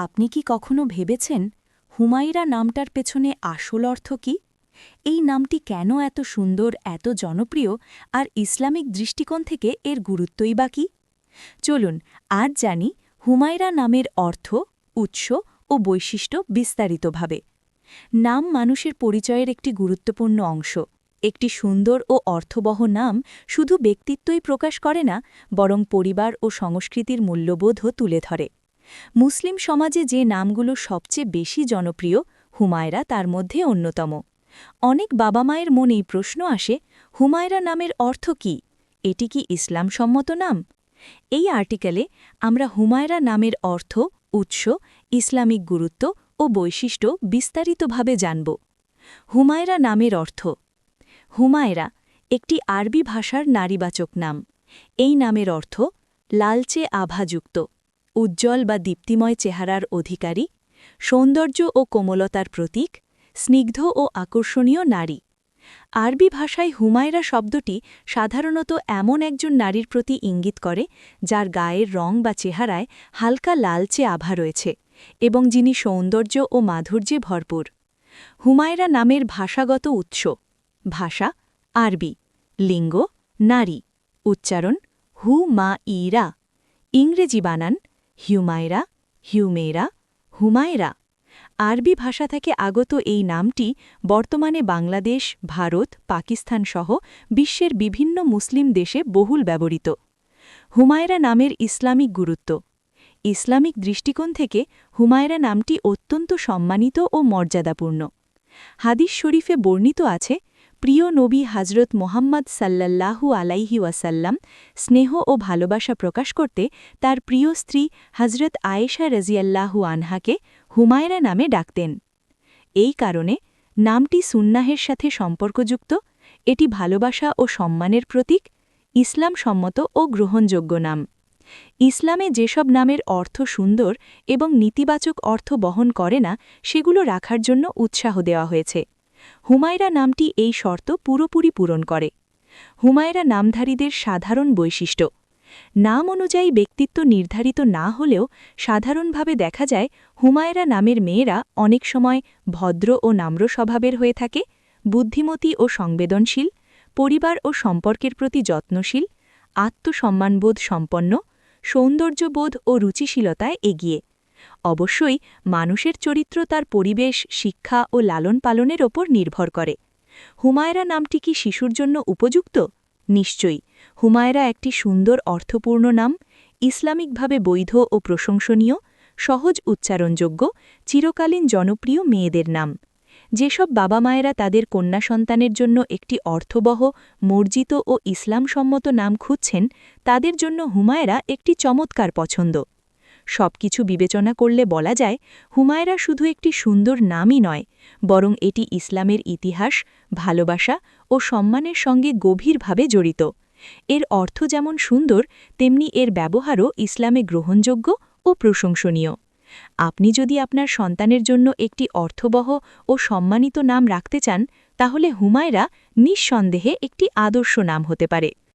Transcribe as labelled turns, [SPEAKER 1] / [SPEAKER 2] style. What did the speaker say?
[SPEAKER 1] আপনি কি কখনো ভেবেছেন হুমায়রা নামটার পেছনে আসল অর্থ কি? এই নামটি কেন এত সুন্দর, এত জনপ্রিয়, আর ইসলামিক দৃষ্টিকোণ থেকে এর গুরুত্বই বা কী? চলুন আজ জানি হুমায়রা নামের অর্থ, উৎস ও বৈশিষ্ট্য বিস্তারিতভাবে। নাম মানুষের পরিচয়ের একটি গুরুত্বপূর্ণ অংশ। একটি সুন্দর ও অর্থবহ নাম শুধু ব্যক্তিত্বই প্রকাশ করে না, বরং পরিবার ও সংস্কৃতির মূল্যবোধও তুলে ধরে। মুসলিম সমাজে যে নামগুলো সবচেয়ে বেশি জনপ্রিয়, হুমায়রা তার মধ্যে অন্যতম। অনেক বাবা মায়ের মনেই প্রশ্ন আসে, হুমায়রা নামের অর্থ কি? এটি কি ইসলামসম্মত নাম? এই আর্টিকেলে আমরা হুমায়রা নামের অর্থ, উৎস, ইসলামিক গুরুত্ব ও বৈশিষ্ট্য বিস্তারিতভাবে জানব। হুমায়রা নামের অর্থ। হুমায়রা একটি আরবি ভাষার নারীবাচক নাম। এই নামের অর্থ লালচে আভাযুক্ত, উজ্জ্বল বা দীপ্তিময় চেহারার অধিকারী, সৌন্দর্য ও কোমলতার প্রতীক, স্নিগ্ধ ও আকর্ষণীয় নারী। আরবি ভাষায় হুমায়রা শব্দটি সাধারণত এমন একজন নারীর প্রতি ইঙ্গিত করে যার গায়ের রং বা চেহারায় হালকা লালচে আভা রয়েছে এবং যিনি সৌন্দর্য ও মাধুর্যে ভরপুর। হুমায়রা নামের ভাষাগত উৎস। ভাষা আরবি। লিঙ্গ নারী। উচ্চারণ হু মা ইরা। ইংরেজি বানান হিউমায়রা, হিউমেরা, হুমায়রা। আরবি ভাষা থেকে আগত এই নামটি বর্তমানে বাংলাদেশ, ভারত, পাকিস্তান সহ বিশ্বের বিভিন্ন মুসলিম দেশে বহুল ব্যবহৃত। হুমায়রা নামের ইসলামিক গুরুত্ব। ইসলামিক দৃষ্টিকোণ থেকে হুমায়রা নামটি অত্যন্ত সম্মানিত ও মর্যাদাপূর্ণ। হাদিস শরীফে বর্ণিত আছে, প্রিয় নবী হজরত মোহাম্মদ সাল্লাল্লাহু আলাইহি ওয়াসাল্লাম স্নেহ ও ভালোবাসা প্রকাশ করতে তার প্রিয় স্ত্রী হজরত আয়েশা রাজিয়াল্লাহু আনহাকে হুমায়রা নামে ডাকতেন। এই কারণে নামটি সুন্নাহের সাথে সম্পর্কযুক্ত। এটি ভালোবাসা ও সম্মানের প্রতীক, ইসলাম সম্মত ও গ্রহণযোগ্য নাম। ইসলামে যেসব নামের অর্থ সুন্দর এবং নীতিবাচক অর্থ বহন করে না, সেগুলো রাখার জন্য উৎসাহ দেওয়া হয়েছে। হুমায়রা নামটি এই শর্ত পুরোপুরি পূরণ করে। হুমায়রা নামধারীদের সাধারণ বৈশিষ্ট্য। নাম অনুযায়ী ব্যক্তিত্ব নির্ধারিত না হলেও সাধারণভাবে দেখা যায় হুমায়রা নামের মেয়েরা অনেক সময় ভদ্র ও নম্র স্বভাবের হয়ে থাকে, বুদ্ধিমতী ও সংবেদনশীল, পরিবার ও সম্পর্কের প্রতি যত্নশীল, আত্মসম্মানবোধ সম্পন্ন, সৌন্দর্যবোধ ও রুচিশীলতায় এগিয়ে। অবশ্যই মানুষের চরিত্র তার পরিবেশ, শিক্ষা ও লালন পালনের ওপর নির্ভর করে। হুমায়রা নামটি কি শিশুর জন্য উপযুক্ত? নিশ্চয়ই। হুমায়রা একটি সুন্দর অর্থপূর্ণ নাম, ইসলামিকভাবে বৈধ ও প্রশংসনীয়, সহজ উচ্চারণযোগ্য, চিরকালীন জনপ্রিয় মেয়েদের নাম। যেসব বাবা মায়েরা তাদের কন্যা সন্তানের জন্য একটি অর্থবহ, মর্জিত ও ইসলামসম্মত নাম খুঁজছেন, তাদের জন্য হুমায়রা একটি চমৎকার পছন্দ। সবকিছু বিবেচনা করলে বলা যায়, হুমায়রা শুধু একটি সুন্দর নামই নয়, বরং এটি ইসলামের ইতিহাস, ভালোবাসা ও সম্মানের সঙ্গে গভীরভাবে জড়িত। এর অর্থ যেমন সুন্দর, তেমনি এর ব্যবহারও ইসলামে গ্রহণযোগ্য ও প্রশংসনীয়। আপনি যদি আপনার সন্তানের জন্য একটি অর্থবহ ও সম্মানিত নাম রাখতে চান, তাহলে হুমায়রা নিঃসন্দেহে একটি আদর্শ নাম হতে পারে।